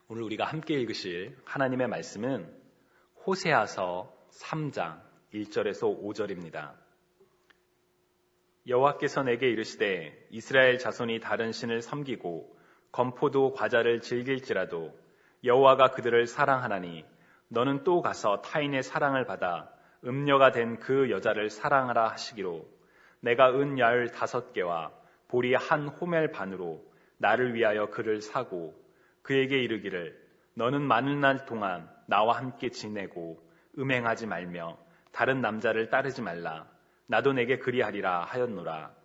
오늘 우리가 함께 읽으실 하나님의 말씀은 호세아서 3장 1절에서 5절입니다. 여호와께서 내게 이르시되 이스라엘 자손이 다른 신을 섬기고 건포도 과자를 즐길지라도 여호와가 그들을 사랑하나니 너는 또 가서 타인의 사랑을 받아 음녀가 된 그 여자를 사랑하라 하시기로 내가 은 15개와 보리 한 호멜 반으로 나를 위하여 그를 사고 그에게 이르기를 너는 많은 날 동안 나와 함께 지내고 음행하지 말며 다른 남자를 따르지 말라. 나도 내게 그리하리라 하였노라.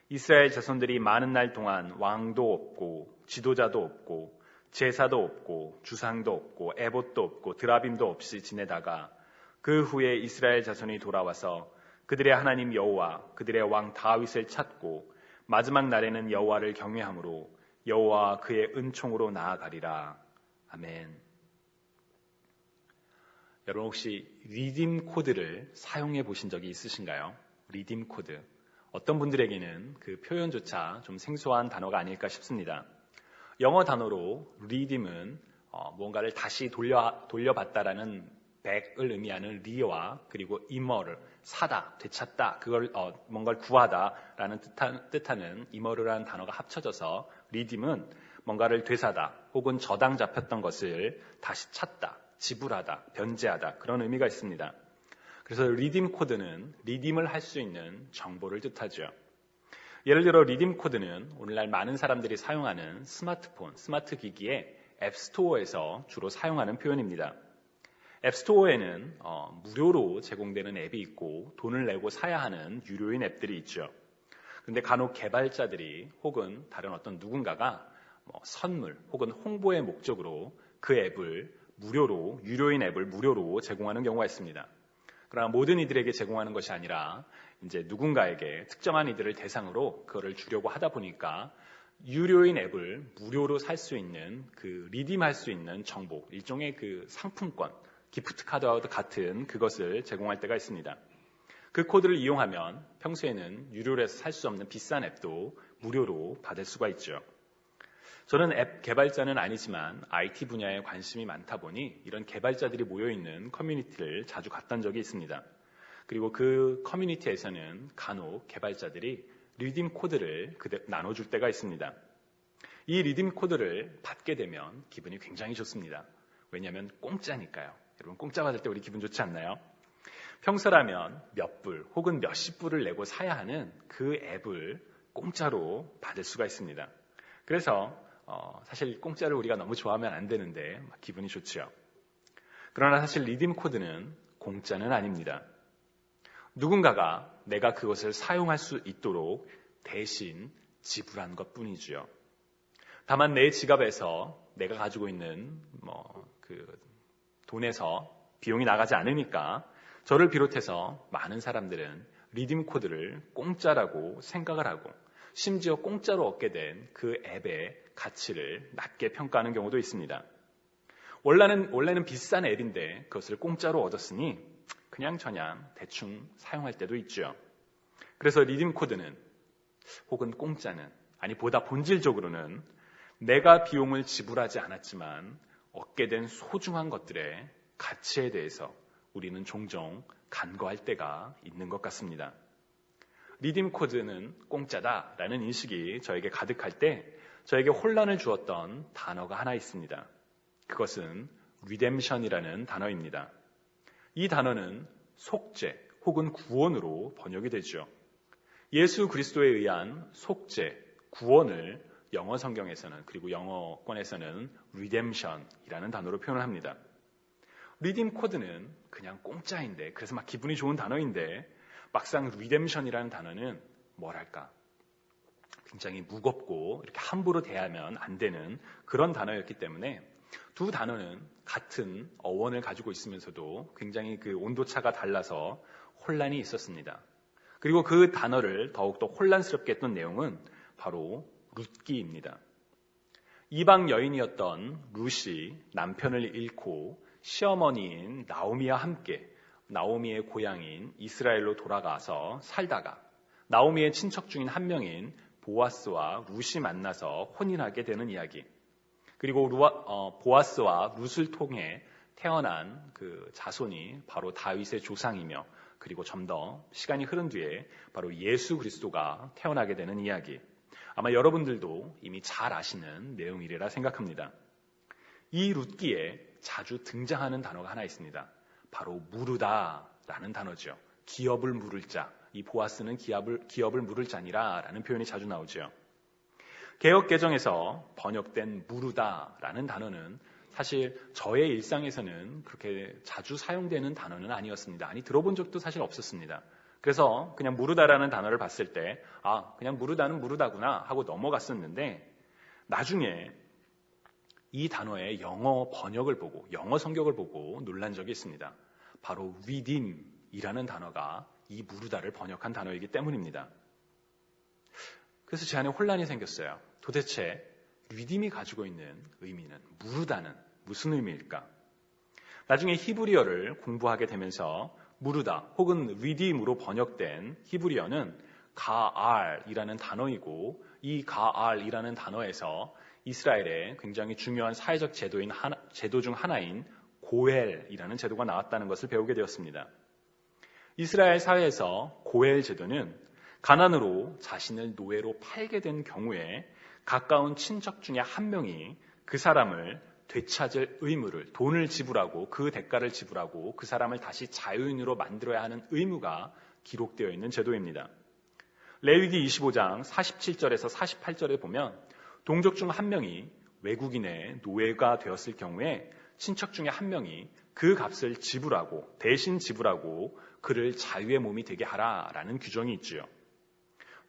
이스라엘 자손들이 많은 날 동안 왕도 없고 지도자도 없고 제사도 없고 주상도 없고 에봇도 없고 드라빔도 없이 지내다가 그 후에 이스라엘 자손이 돌아와서 그들의 하나님 여호와 그들의 왕 다윗을 찾고 마지막 날에는 여호와를 경외함으로 여호와 그의 은총으로 나아가리라. 아멘. 여러분 혹시 리딤 코드를 사용해 보신 적이 있으신가요? 리딤 코드. 어떤 분들에게는 그 표현조차 좀 생소한 단어가 아닐까 싶습니다. 영어 단어로 리딤은 뭔가를 다시 돌려받다라는 back을 의미하는 리와 그리고 이머를 사다, 되찾다, 그걸 뭔가를 구하다라는 뜻하는 이머르라는 단어가 합쳐져서 리딤은 뭔가를 되사다 혹은 저당 잡혔던 것을 다시 찾다, 지불하다, 변제하다 그런 의미가 있습니다. 그래서 리딤 코드는 리딤을 할 수 있는 정보를 뜻하죠. 예를 들어 리딤 코드는 오늘날 많은 사람들이 사용하는 스마트폰, 스마트 기기의 앱스토어에서 주로 사용하는 표현입니다. 앱스토어에는 무료로 제공되는 앱이 있고 돈을 내고 사야 하는 유료인 앱들이 있죠. 그런데 간혹 개발자들이 혹은 다른 어떤 누군가가 선물 혹은 홍보의 목적으로 그 앱을 무료로, 유료인 앱을 무료로 제공하는 경우가 있습니다. 그러나 모든 이들에게 제공하는 것이 아니라 이제 누군가에게 특정한 이들을 대상으로 그거를 주려고 하다 보니까 유료인 앱을 무료로 살 수 있는 그 리딤할 수 있는 정보, 일종의 그 상품권, 기프트 카드와 같은 그것을 제공할 때가 있습니다. 그 코드를 이용하면 평소에는 유료로 해서 살 수 없는 비싼 앱도 무료로 받을 수가 있죠. 저는 앱 개발자는 아니지만 IT 분야에 관심이 많다 보니 이런 개발자들이 모여있는 커뮤니티를 자주 갔던 적이 있습니다. 그리고 그 커뮤니티에서는 간혹 개발자들이 리딤 코드를 나눠줄 때가 있습니다. 이 리딤 코드를 받게 되면 기분이 굉장히 좋습니다. 왜냐하면 공짜니까요. 여러분 공짜 받을 때 우리 기분 좋지 않나요? 평소라면 몇 불 혹은 몇십 불을 내고 사야 하는 그 앱을 공짜로 받을 수가 있습니다. 그래서 사실 공짜를 우리가 너무 좋아하면 안 되는데 기분이 좋죠. 그러나 사실 리딤 코드는 공짜는 아닙니다. 누군가가 내가 그것을 사용할 수 있도록 대신 지불한 것뿐이지요. 다만 내 지갑에서 내가 가지고 있는 돈에서 비용이 나가지 않으니까 저를 비롯해서 많은 사람들은 리딤 코드를 공짜라고 생각을 하고 심지어 공짜로 얻게 된 그 앱의 가치를 낮게 평가하는 경우도 있습니다. 원래는 비싼 앱인데 그것을 공짜로 얻었으니 그냥저냥 대충 사용할 때도 있죠. 그래서 리딤 코드는 혹은 공짜는 보다 본질적으로는 내가 비용을 지불하지 않았지만 얻게 된 소중한 것들의 가치에 대해서 우리는 종종 간과할 때가 있는 것 같습니다. 리딤 코드는 공짜다라는 인식이 저에게 가득할 때 저에게 혼란을 주었던 단어가 하나 있습니다. 그것은 리뎀션이라는 단어입니다. 이 단어는 속죄 혹은 구원으로 번역이 되죠. 예수 그리스도에 의한 속죄, 구원을 영어 성경에서는 그리고 영어권에서는 redemption이라는 단어로 표현을 합니다. 리딤 코드는 그냥 공짜인데 그래서 막 기분이 좋은 단어인데 막상 redemption이라는 단어는 뭐랄까 굉장히 무겁고 이렇게 함부로 대하면 안 되는 그런 단어였기 때문에 두 단어는 같은 어원을 가지고 있으면서도 굉장히 그 온도차가 달라서 혼란이 있었습니다. 그리고 그 단어를 더욱더 혼란스럽게 했던 내용은 바로 룻기입니다. 이방 여인이었던 룻이 남편을 잃고 시어머니인 나오미와 함께 나오미의 고향인 이스라엘로 돌아가서 살다가 나오미의 친척 중인 한 명인 보아스와 룻이 만나서 혼인하게 되는 이야기. 그리고 보아스와 룻을 통해 태어난 그 자손이 바로 다윗의 조상이며 그리고 좀 더 시간이 흐른 뒤에 바로 예수 그리스도가 태어나게 되는 이야기. 아마 여러분들도 이미 잘 아시는 내용이리라 생각합니다. 이 룻기에 자주 등장하는 단어가 하나 있습니다. 바로 무르다라는 단어죠. 기업을 물을 자. 이 보아스는 기업을 물을 자니라 라는 표현이 자주 나오죠. 개역개정에서 번역된 무르다라는 단어는 사실 저의 일상에서는 그렇게 자주 사용되는 단어는 아니었습니다. 아니, 들어본 적도 사실 없었습니다. 그래서 그냥 무르다라는 단어를 봤을 때 그냥 무르다는 무르다구나 하고 넘어갔었는데 나중에 이 단어의 영어 번역을 보고 영어 성격을 보고 놀란 적이 있습니다. 바로 redeem이라는 단어가 이 무르다를 번역한 단어이기 때문입니다. 그래서 제 안에 혼란이 생겼어요. 도대체 redeem이 가지고 있는 의미는 무르다는 무슨 의미일까? 나중에 히브리어를 공부하게 되면서 무르다 혹은 redeem으로 번역된 히브리어는 가알이라는 단어이고 이 가알이라는 단어에서 이스라엘의 굉장히 중요한 사회적 제도 중 하나인 고엘이라는 제도가 나왔다는 것을 배우게 되었습니다. 이스라엘 사회에서 고엘 제도는 가난으로 자신을 노예로 팔게 된 경우에 가까운 친척 중에 한 명이 그 사람을 되찾을 의무를, 돈을 지불하고 그 대가를 지불하고 그 사람을 다시 자유인으로 만들어야 하는 의무가 기록되어 있는 제도입니다. 레위기 25장 47절에서 48절에 보면 동족 중 한 명이 외국인의 노예가 되었을 경우에 친척 중에 한 명이 그 값을 대신 지불하고 그를 자유의 몸이 되게 하라라는 규정이 있지요.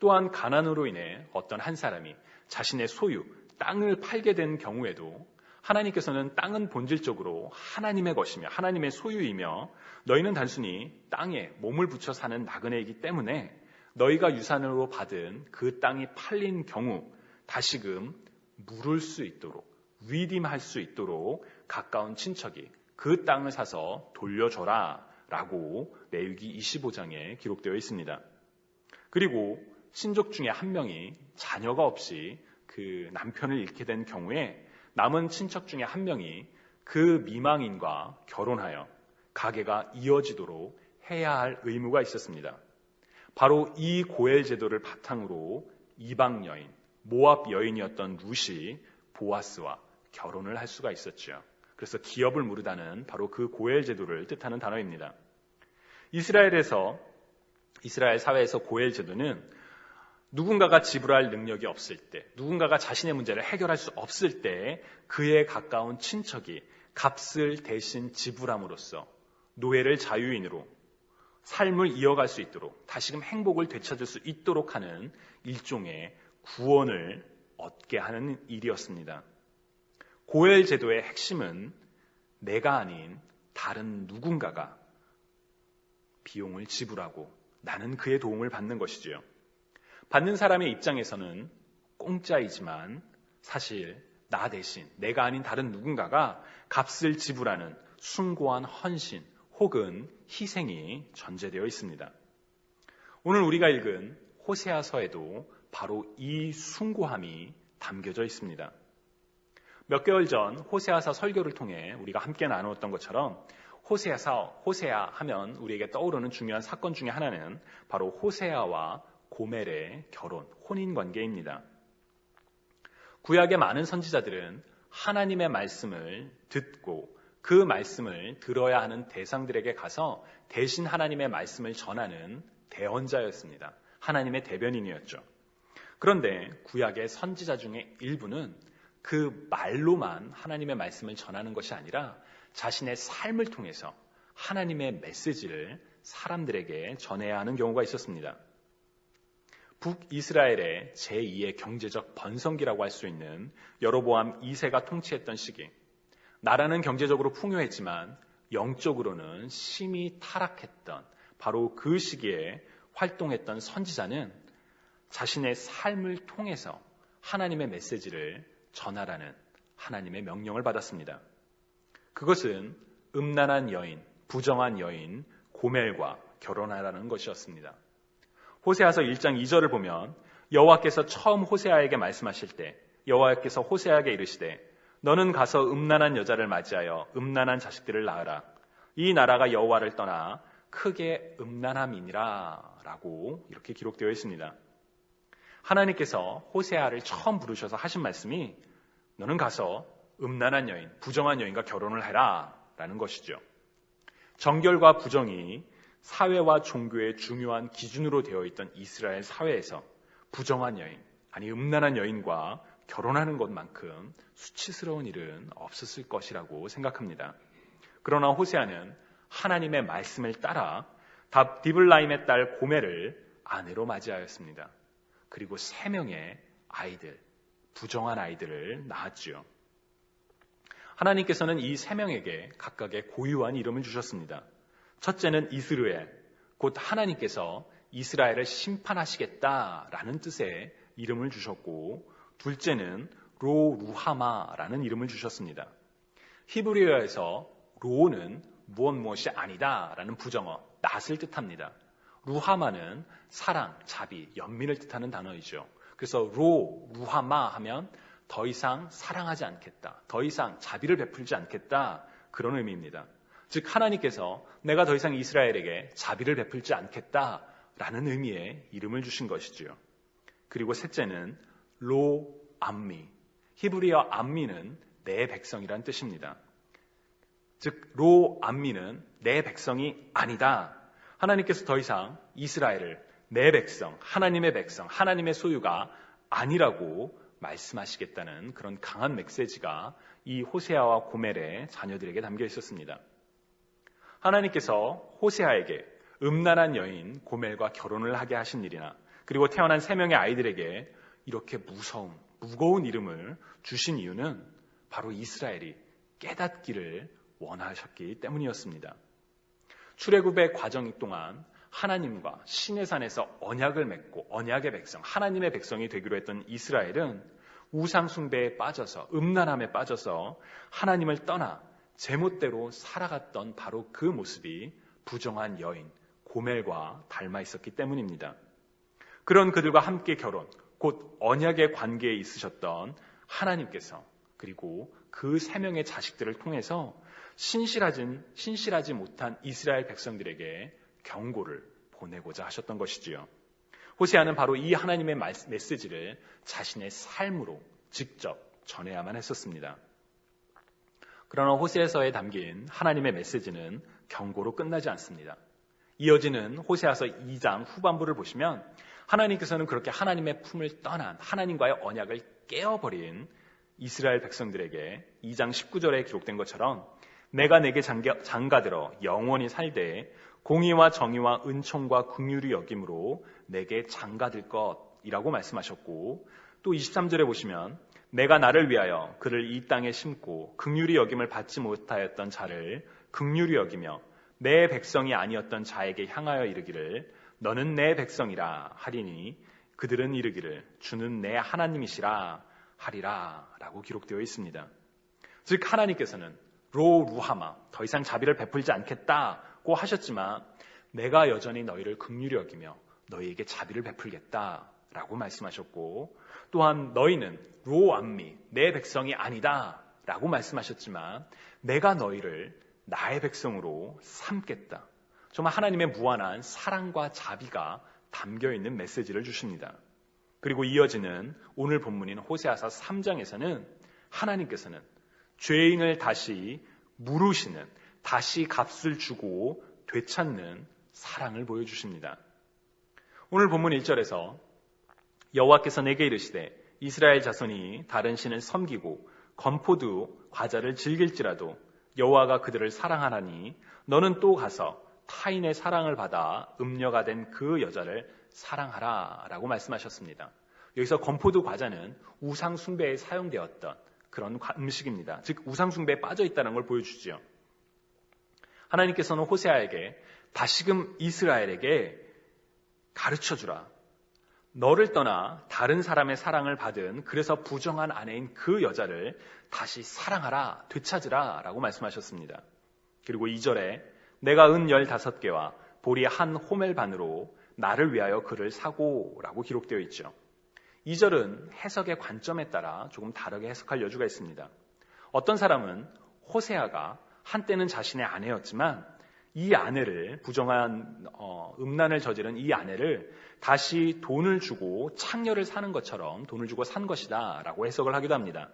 또한 가난으로 인해 어떤 한 사람이 자신의 소유, 땅을 팔게 된 경우에도 하나님께서는 땅은 본질적으로 하나님의 것이며 하나님의 소유이며 너희는 단순히 땅에 몸을 붙여 사는 나그네이기 때문에 너희가 유산으로 받은 그 땅이 팔린 경우 다시금 물을 수 있도록 redeem할 수 있도록 가까운 친척이 그 땅을 사서 돌려줘라 라고 레위기 25장에 기록되어 있습니다. 그리고 친족 중에 한 명이 자녀가 없이 그 남편을 잃게 된 경우에 남은 친척 중에 한 명이 그 미망인과 결혼하여 가계가 이어지도록 해야 할 의무가 있었습니다. 바로 이 고엘 제도를 바탕으로 이방 여인, 모압 여인이었던 룻이 보아스와 결혼을 할 수가 있었죠. 그래서 기업을 무르다는 바로 그 고엘 제도를 뜻하는 단어입니다. 이스라엘 사회에서 고엘 제도는 누군가가 지불할 능력이 없을 때, 누군가가 자신의 문제를 해결할 수 없을 때 그에 가까운 친척이 값을 대신 지불함으로써 노예를 자유인으로 삶을 이어갈 수 있도록 다시금 행복을 되찾을 수 있도록 하는 일종의 구원을 얻게 하는 일이었습니다. 고엘 제도의 핵심은 내가 아닌 다른 누군가가 비용을 지불하고 나는 그의 도움을 받는 것이지요. 받는 사람의 입장에서는 공짜이지만 사실 나 대신 내가 아닌 다른 누군가가 값을 지불하는 숭고한 헌신 혹은 희생이 전제되어 있습니다. 오늘 우리가 읽은 호세아서에도 바로 이 숭고함이 담겨져 있습니다. 몇 개월 전 호세아서 설교를 통해 우리가 함께 나누었던 것처럼 호세아 하면 우리에게 떠오르는 중요한 사건 중에 하나는 바로 호세아와 고멜의 결혼, 혼인관계입니다. 구약의 많은 선지자들은 하나님의 말씀을 듣고 그 말씀을 들어야 하는 대상들에게 가서 대신 하나님의 말씀을 전하는 대언자였습니다. 하나님의 대변인이었죠. 그런데 구약의 선지자 중에 일부는 그 말로만 하나님의 말씀을 전하는 것이 아니라 자신의 삶을 통해서 하나님의 메시지를 사람들에게 전해야 하는 경우가 있었습니다. 북이스라엘의 제2의 경제적 번성기라고 할 수 있는 여로보암 2세가 통치했던 시기, 나라는 경제적으로 풍요했지만 영적으로는 심히 타락했던 바로 그 시기에 활동했던 선지자는 자신의 삶을 통해서 하나님의 메시지를 전하라는 하나님의 명령을 받았습니다. 그것은 음란한 여인, 부정한 여인 고멜과 결혼하라는 것이었습니다. 호세아서 1장 2절을 보면 여호와께서 처음 호세아에게 말씀하실 때 여호와께서 호세아에게 이르시되 너는 가서 음란한 여자를 맞이하여 음란한 자식들을 낳으라. 이 나라가 여호와를 떠나 크게 음란함이니라 라고 이렇게 기록되어 있습니다. 하나님께서 호세아를 처음 부르셔서 하신 말씀이 너는 가서 음란한 여인, 부정한 여인과 결혼을 해라 라는 것이죠. 정결과 부정이 사회와 종교의 중요한 기준으로 되어 있던 이스라엘 사회에서 부정한 여인, 아니 음란한 여인과 결혼하는 것만큼 수치스러운 일은 없었을 것이라고 생각합니다. 그러나 호세아는 하나님의 말씀을 따라 디블라임의 딸 고멜을 아내로 맞이하였습니다. 그리고 3명의 아이들, 부정한 아이들을 낳았지요. 하나님께서는 이 3명에게 각각의 고유한 이름을 주셨습니다. 첫째는 이스르엘, 곧 하나님께서 이스라엘을 심판하시겠다라는 뜻의 이름을 주셨고, 둘째는 로루하마라는 이름을 주셨습니다. 히브리어에서 로는 무엇이 아니다라는 부정어, 낫을 뜻합니다. 루하마는 사랑, 자비, 연민을 뜻하는 단어이죠. 그래서 루하마 하면 더 이상 사랑하지 않겠다, 더 이상 자비를 베풀지 않겠다, 그런 의미입니다. 즉 하나님께서 내가 더 이상 이스라엘에게 자비를 베풀지 않겠다라는 의미의 이름을 주신 것이지요. 그리고 셋째는 로암미, 히브리어 암미는 내 백성이란 뜻입니다. 즉 로암미는 내 백성이 아니다. 하나님께서 더 이상 이스라엘을 내 백성, 하나님의 백성, 하나님의 소유가 아니라고 말씀하시겠다는 그런 강한 메시지가 이 호세아와 고멜의 자녀들에게 담겨 있었습니다. 하나님께서 호세아에게 음란한 여인 고멜과 결혼을 하게 하신 일이나, 그리고 태어난 3명의 아이들에게 이렇게 무거운 이름을 주신 이유는 바로 이스라엘이 깨닫기를 원하셨기 때문이었습니다. 출애굽의 과정 동안 하나님과 시내산에서 언약을 맺고 언약의 백성, 하나님의 백성이 되기로 했던 이스라엘은 우상 숭배에 빠져서, 음란함에 빠져서 하나님을 떠나 제멋대로 살아갔던 바로 그 모습이 부정한 여인 고멜과 닮아 있었기 때문입니다. 그런 그들과 함께 결혼, 곧 언약의 관계에 있으셨던 하나님께서, 그리고 그 3명의 자식들을 통해서 신실하지 못한 이스라엘 백성들에게 경고를 보내고자 하셨던 것이지요. 호세아는 바로 이 하나님의 메시지를 자신의 삶으로 직접 전해야만 했었습니다. 그러나 호세아서에 담긴 하나님의 메시지는 경고로 끝나지 않습니다. 이어지는 호세아서 2장 후반부를 보시면 하나님께서는 그렇게 하나님의 품을 떠난, 하나님과의 언약을 깨어버린 이스라엘 백성들에게 2장 19절에 기록된 것처럼 내가 내게 장가들어 영원히 살되 공의와 정의와 은총과 긍휼이 여김으로 내게 장가들 것이라고 말씀하셨고, 또 23절에 보시면 내가 나를 위하여 그를 이 땅에 심고 긍휼이 여김을 받지 못하였던 자를 긍휼히 여기며 내 백성이 아니었던 자에게 향하여 이르기를 너는 내 백성이라 하리니 그들은 이르기를 주는 내 하나님이시라 하리라 라고 기록되어 있습니다. 즉 하나님께서는 로루하마, 더 이상 자비를 베풀지 않겠다고 하셨지만 내가 여전히 너희를 긍휼히 여기며 너희에게 자비를 베풀겠다라고 말씀하셨고, 또한 너희는 로암미, 내 백성이 아니다 라고 말씀하셨지만 내가 너희를 나의 백성으로 삼겠다. 정말 하나님의 무한한 사랑과 자비가 담겨있는 메시지를 주십니다. 그리고 이어지는 오늘 본문인 호세아서 3장에서는 하나님께서는 죄인을 다시 물으시는, 다시 값을 주고 되찾는 사랑을 보여주십니다. 오늘 본문 1절에서 여호와께서 내게 이르시되 이스라엘 자손이 다른 신을 섬기고 건포도 과자를 즐길지라도 여호와가 그들을 사랑하나니 너는 또 가서 타인의 사랑을 받아 음녀가 된 그 여자를 사랑하라 라고 말씀하셨습니다. 여기서 건포도 과자는 우상 숭배에 사용되었던 그런 음식입니다. 즉 우상 숭배에 빠져 있다는 걸 보여주죠. 하나님께서는 호세아에게 다시금 이스라엘에게 가르쳐주라. 너를 떠나 다른 사람의 사랑을 받은, 그래서 부정한 아내인 그 여자를 다시 사랑하라, 되찾으라 라고 말씀하셨습니다. 그리고 2절에 내가 은 15개와 보리 한 호멜 반으로 나를 위하여 그를 사고 라고 기록되어 있죠. 2절은 해석의 관점에 따라 조금 다르게 해석할 여지가 있습니다. 어떤 사람은 호세아가 한때는 자신의 아내였지만 이 아내를 부정한 음란을 저지른 이 아내를 다시 돈을 주고 창녀를 사는 것처럼 돈을 주고 산 것이다 라고 해석을 하기도 합니다.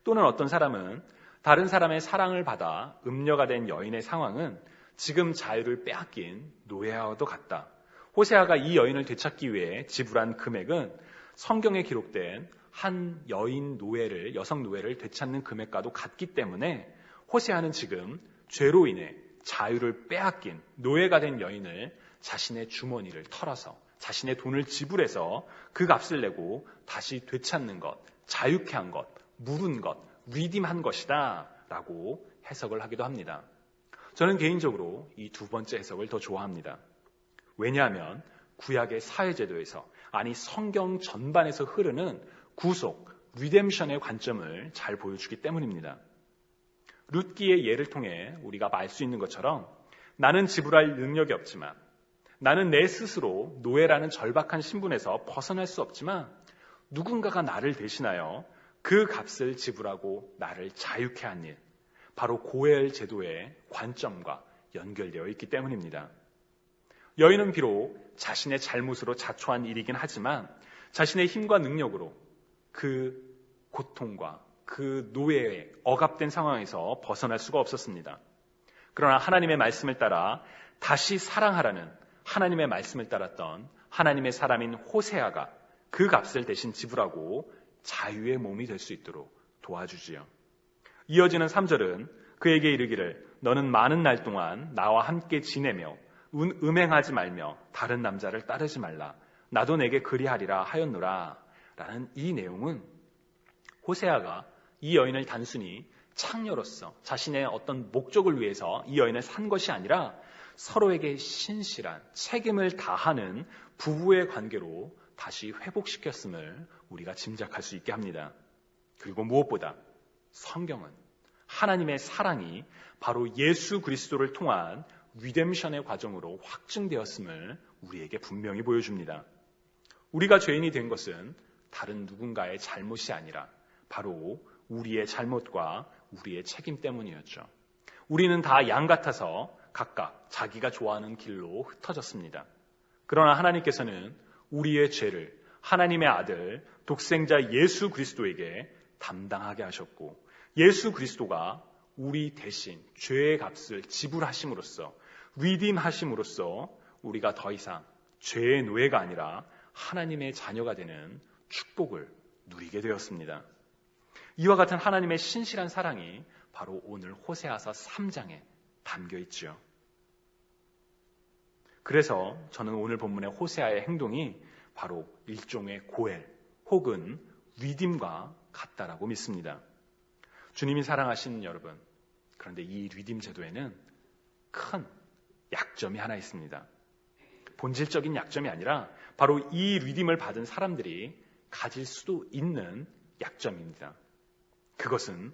또는 어떤 사람은 다른 사람의 사랑을 받아 음녀가 된 여인의 상황은 지금 자유를 빼앗긴 노예와도 같다. 호세아가 이 여인을 되찾기 위해 지불한 금액은 성경에 기록된 한 여성 노예를 되찾는 금액과도 같기 때문에 호세아는 지금 죄로 인해 자유를 빼앗긴 노예가 된 여인을 자신의 주머니를 털어서 자신의 돈을 지불해서 그 값을 내고 다시 되찾는 것, 자유케 한 것, 물은 것, 리딤한 것이다 라고 해석을 하기도 합니다. 저는 개인적으로 이 두 번째 해석을 더 좋아합니다. 왜냐하면 구약의 사회제도에서, 아니 성경 전반에서 흐르는 구속, 리뎀션의 관점을 잘 보여주기 때문입니다. 룻기의 예를 통해 우리가 알 수 있는 것처럼 나는 지불할 능력이 없지만, 나는 내 스스로 노예라는 절박한 신분에서 벗어날 수 없지만 누군가가 나를 대신하여 그 값을 지불하고 나를 자유케 한 일, 바로 고엘 제도의 관점과 연결되어 있기 때문입니다. 여인은 비록 자신의 잘못으로 자초한 일이긴 하지만 자신의 힘과 능력으로 그 고통과 그 노예에 억압된 상황에서 벗어날 수가 없었습니다. 그러나 하나님의 말씀을 따라 다시 사랑하라는 하나님의 말씀을 따랐던 하나님의 사람인 호세아가 그 값을 대신 지불하고 자유의 몸이 될 수 있도록 도와주지요. 이어지는 3절은 그에게 이르기를 너는 많은 날 동안 나와 함께 지내며 음행하지 말며 다른 남자를 따르지 말라. 나도 내게 그리하리라 하였노라. 라는 이 내용은 호세아가 이 여인을 단순히 창녀로서 자신의 어떤 목적을 위해서 이 여인을 산 것이 아니라 서로에게 신실한 책임을 다하는 부부의 관계로 다시 회복시켰음을 우리가 짐작할 수 있게 합니다. 그리고 무엇보다 성경은 하나님의 사랑이 바로 예수 그리스도를 통한 리뎀션의 과정으로 확증되었음을 우리에게 분명히 보여줍니다. 우리가 죄인이 된 것은 다른 누군가의 잘못이 아니라 바로 우리의 잘못과 우리의 책임 때문이었죠. 우리는 다 양 같아서 각각 자기가 좋아하는 길로 흩어졌습니다. 그러나 하나님께서는 우리의 죄를 하나님의 아들 독생자 예수 그리스도에게 담당하게 하셨고, 예수 그리스도가 우리 대신 죄의 값을 지불하심으로써, 리딤하심으로써 우리가 더 이상 죄의 노예가 아니라 하나님의 자녀가 되는 축복을 누리게 되었습니다. 이와 같은 하나님의 신실한 사랑이 바로 오늘 호세아서 3장에 담겨 있지요. 그래서 저는 오늘 본문의 호세아의 행동이 바로 일종의 고엘 혹은 리딤과 같다라고 믿습니다. 주님이 사랑하시는 여러분, 그런데 이 리딤 제도에는 큰 약점이 하나 있습니다. 본질적인 약점이 아니라 바로 이 리딤을 받은 사람들이 가질 수도 있는 약점입니다. 그것은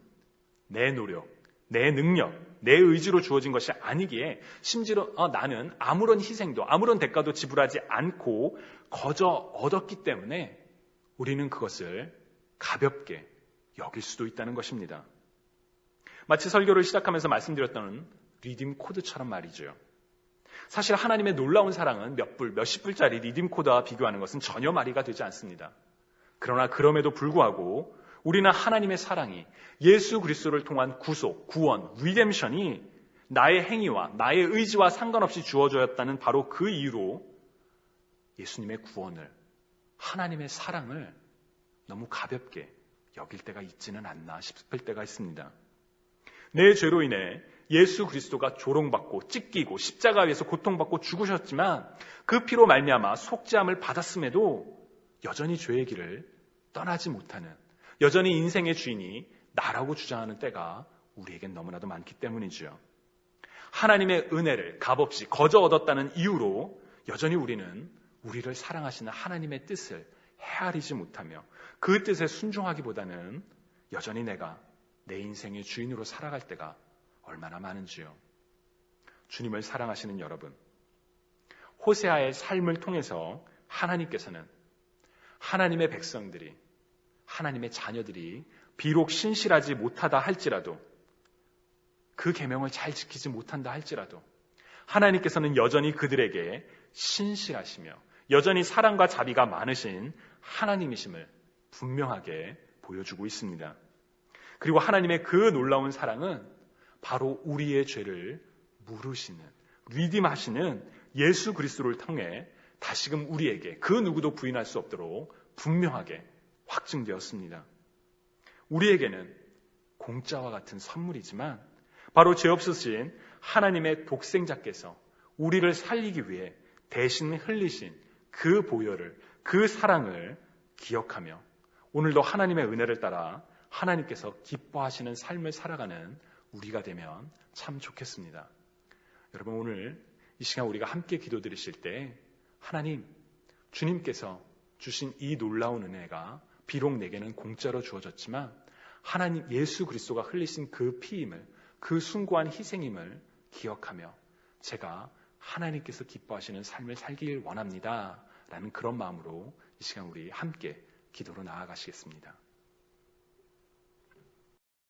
내 노력, 내 능력, 내 의지로 주어진 것이 아니기에 심지어 나는 아무런 희생도 아무런 대가도 지불하지 않고 거저 얻었기 때문에 우리는 그것을 가볍게 여길 수도 있다는 것입니다. 마치 설교를 시작하면서 말씀드렸던 리딤 코드처럼 말이죠. 사실 하나님의 놀라운 사랑은 몇십 불짜리 리딤 코드와 비교하는 것은 전혀 말이가 되지 않습니다. 그러나 그럼에도 불구하고 우리는 하나님의 사랑이 예수 그리스도를 통한 구속, 구원, 리뎀션이 나의 행위와 나의 의지와 상관없이 주어졌다는 바로 그 이유로 예수님의 구원을, 하나님의 사랑을 너무 가볍게 여길 때가 있지는 않나 싶을 때가 있습니다. 내 죄로 인해 예수 그리스도가 조롱받고 찢기고 십자가 위에서 고통받고 죽으셨지만 그 피로 말미암아 속죄함을 받았음에도 여전히 죄의 길을 떠나지 못하는, 여전히 인생의 주인이 나라고 주장하는 때가 우리에겐 너무나도 많기 때문이지요. 하나님의 은혜를 값없이 거저 얻었다는 이유로 여전히 우리는 우리를 사랑하시는 하나님의 뜻을 헤아리지 못하며 그 뜻에 순종하기보다는 여전히 내가 내 인생의 주인으로 살아갈 때가 얼마나 많은지요. 주님을 사랑하시는 여러분, 호세아의 삶을 통해서 하나님께서는 하나님의 백성들이, 하나님의 자녀들이 비록 신실하지 못하다 할지라도, 그 계명을 잘 지키지 못한다 할지라도 하나님께서는 여전히 그들에게 신실하시며 여전히 사랑과 자비가 많으신 하나님이심을 분명하게 보여주고 있습니다. 그리고 하나님의 그 놀라운 사랑은 바로 우리의 죄를 물으시는, 리딤하시는 예수 그리스도를 통해 다시금 우리에게 그 누구도 부인할 수 없도록 분명하게 확증되었습니다. 우리에게는 공짜와 같은 선물이지만 바로 죄 없으신 하나님의 독생자께서 우리를 살리기 위해 대신 흘리신 그 보혈을, 그 사랑을 기억하며 오늘도 하나님의 은혜를 따라 하나님께서 기뻐하시는 삶을 살아가는 우리가 되면 참 좋겠습니다. 여러분, 오늘 이 시간 우리가 함께 기도드리실 때 하나님, 주님께서 주신 이 놀라운 은혜가 비록 내게는 공짜로 주어졌지만 하나님 예수 그리스도가 흘리신 그 피임을, 그 숭고한 희생임을 기억하며 제가 하나님께서 기뻐하시는 삶을 살길 원합니다 라는 그런 마음으로 이 시간 우리 함께 기도로 나아가시겠습니다.